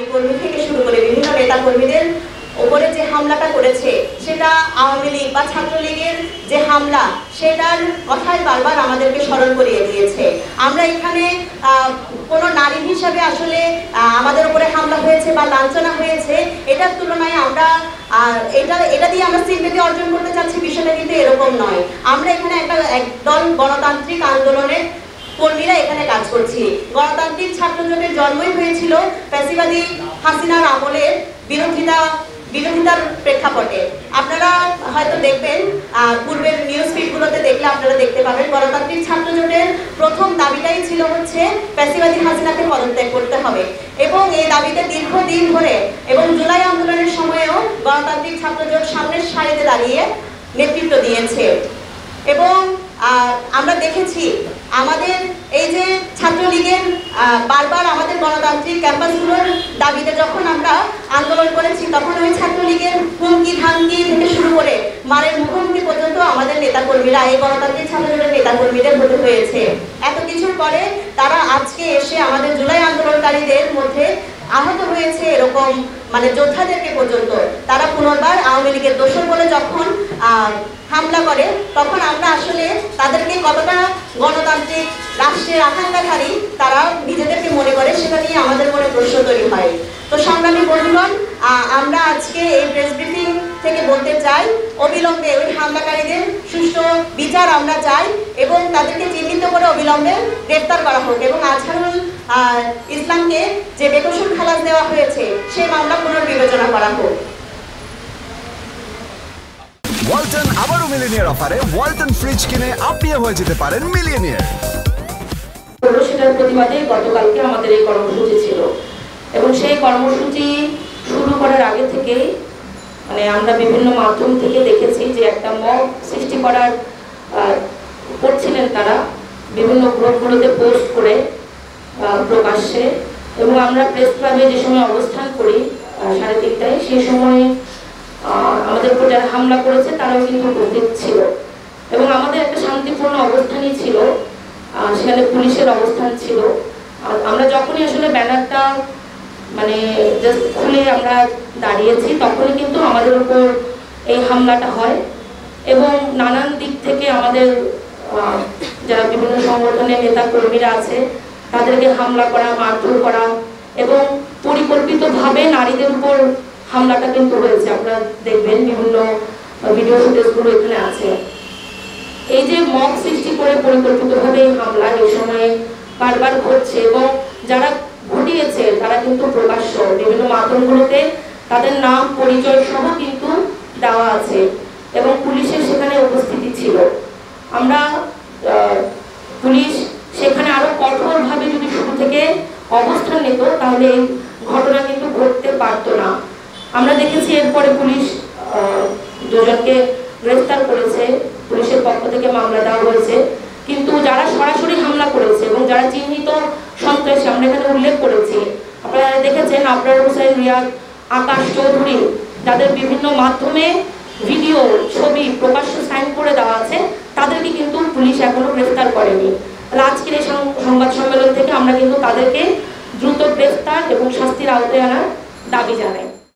আওয়ামী কর্মী থেকে শুরু করে বিভিন্ন নেতা কর্মীদের উপরে যে হামলাটা করেছে সেটা আওয়ামী লীগ বা ছাত্রলীগের যে হামলা সেটার কথাই বারবার আমাদেরকে স্মরণ করিয়ে দিয়েছে। আমরা এখানে কোনো নারী হিসাবে আসলে আমাদের উপরে হামলা হয়েছে বা লাঞ্ছনা হয়েছে এটার তুলনায় আমরা এটা দিয়ে আমরা স্বীকৃতি অর্জন করতে চাচ্ছি, বিষয়টা কিন্তু এরকম নয়। আমরা এখানে একদল গণতান্ত্রিক আন্দোলনের কর্মীরা এখানে কাজ করছি। গণতান্ত্রিক ছাত্র জোটের জন্মই হয়েছিল ফ্যাসিবাদী হাসিনার আমলের বিরোধিতার প্রেক্ষাপটে। আপনারা হয়তো দেখবেন পূর্বের নিউজ ফিডগুলোতে দেখলে আপনারা দেখতে পাবেন গণতান্ত্রিক ছাত্র জোটের প্রথম দাবিটাই ছিল হচ্ছে ফ্যাসিবাদী হাসিনাকে পদত্যাগ করতে হবে, এবং এই দাবিতে দীর্ঘদিন ধরে এবং জুলাই আন্দোলনের সময়েও গণতান্ত্রিক ছাত্র জোট সামনের সারিতে দাঁড়িয়ে নেতৃত্ব দিয়েছে। এবং আমরা দেখেছি আমাদের এই যে ছাত্রলীগের বারবার আমাদের গণতান্ত্রিক ক্যাম্পাসগুলোর দাবিতে যখন আমরা আন্দোলন করেছি তখন ওই ছাত্রলীগের হুমকি ধামকি থেকে শুরু করে মারের মুখোমুখি পর্যন্ত আমাদের নেতাকর্মীরা এই গণতান্ত্রিক ছাত্রলীগের নেতাকর্মীদের হতে হয়েছে। এত কিছুর পরে তারা আজকে এসে আমাদের জুলাই আন্দোলনকারীদের মধ্যে আহত হয়েছে এরকম যোদ্ধাদেরকে পর্যন্ত তারা পুনর্বার আওয়ামী লীগের দোষর বলে যখন হামলা করে তখন আমরা আসলে তাদেরকে কতটা গণতান্ত্রিক রাষ্ট্রের আকাঙ্ক্ষাকারী তারা নিজেদেরকে মনে করে সেটা নিয়ে আমাদের মনে প্রশ্ন তৈরি হয়। তো সংগ্রামী বন্ধুগণ, আমরা আজকে এই প্রেস ব্রিফিং থেকে বলতে চাই অবিলম্বে ওই হামলাকারীদের সুষ্ঠু বিচার আমরা চাই এবং তাদেরকে চিহ্নিত করে অবিলম্বে গ্রেফতার করা হোক এবং আজহারুল ইসলামকে যে বেকসুর খালাস দেওয়া হয়েছে সেই মামলা পুনর্বিবেচনা করা হোক। ওয়ালটন আবারও মিলিনিয়ার অফারে ওয়ালটন ফ্রিজ কিনে আপনিও হয়ে যেতে পারেন মিলিয়নিয়ার। সেটার প্রতিবাদে গতকালকে আমাদের এই কর্মসূচি ছিল এবং সেই কর্মসূচি শুরু করার আগে থেকে আমরা বিভিন্ন মাধ্যম থেকে দেখেছি যে একটা মব সৃষ্টি করছিলেন তারা বিভিন্ন গ্রুপগুলোতে পোস্ট করে প্রকাশ্যে, এবং আমরা প্রেস ক্লাবে যে সময় অবস্থান করি 3:30টায় সেই সময় আমাদের উপর যারা হামলা করেছে তারাও কিন্তু উপস্থিত ছিল এবং আমাদের একটা শান্তিপূর্ণ অবস্থানই ছিল, সেখানে পুলিশের অবস্থান ছিল। আমরা যখনই আসলে ব্যানারটা জাস্ট খুলে আমরা দাঁড়িয়েছি তখনই কিন্তু আমাদের উপর এই হামলাটা হয় এবং নানান দিক থেকে আমাদের যারা বিভিন্ন সংগঠনের নেতা কর্মীরা আছে তাদেরকে হামলা করা, মারধর করা এবং পরিকল্পিতভাবে নারীদের উপর হামলাটা কিন্তু হয়েছে। আপনারা দেখবেন বিভিন্ন ভিডিও ফুটেজগুলো এখানে আছে। এই যে মব সৃষ্টি করে পরিকল্পিতভাবে এই হামলা এই সময়ে বারবার ঘটছে এবং যারা ঘটিয়েছে তারা কিন্তু প্রকাশ্য বিভিন্ন মাধ্যমগুলোতে তাদের নাম পরিচয় সহ কিন্তু দেওয়া আছে এবং পুলিশের সেখানে উপস্থিতি ছিল। আমরা পুলিশ সেখানে আরো কঠোরভাবে যদি শুরু থেকে অবস্থান নিত তাহলে এই ঘটনা কিন্তু ঘটতে পারতো না। আমরা দেখেছি এরপরে পুলিশ দুজনকে গ্রেফতার করেছে, পুলিশের পক্ষ থেকে মামলা দেওয়া হয়েছে, কিন্তু যারা সরাসরি হামলা করেছে এবং যারা চিহ্নিত সন্ত্রাসী আমরা এখানে উল্লেখ করেছি, আপনারা দেখেছেন আবরার হোসেন, রিয়াদ, আকাশ চৌধুরী, যাদের বিভিন্ন মাধ্যমে ভিডিও ছবি প্রকাশ্য সাইন করে দেওয়া আছে, তাদেরকে কিন্তু পুলিশ এখনো গ্রেফতার করেনি। তাহলে আজকের এই সংবাদ সম্মেলন থেকে আমরা কিন্তু তাদেরকে দ্রুত গ্রেফতার এবং শাস্তির আওতায় আনার দাবি জানাই।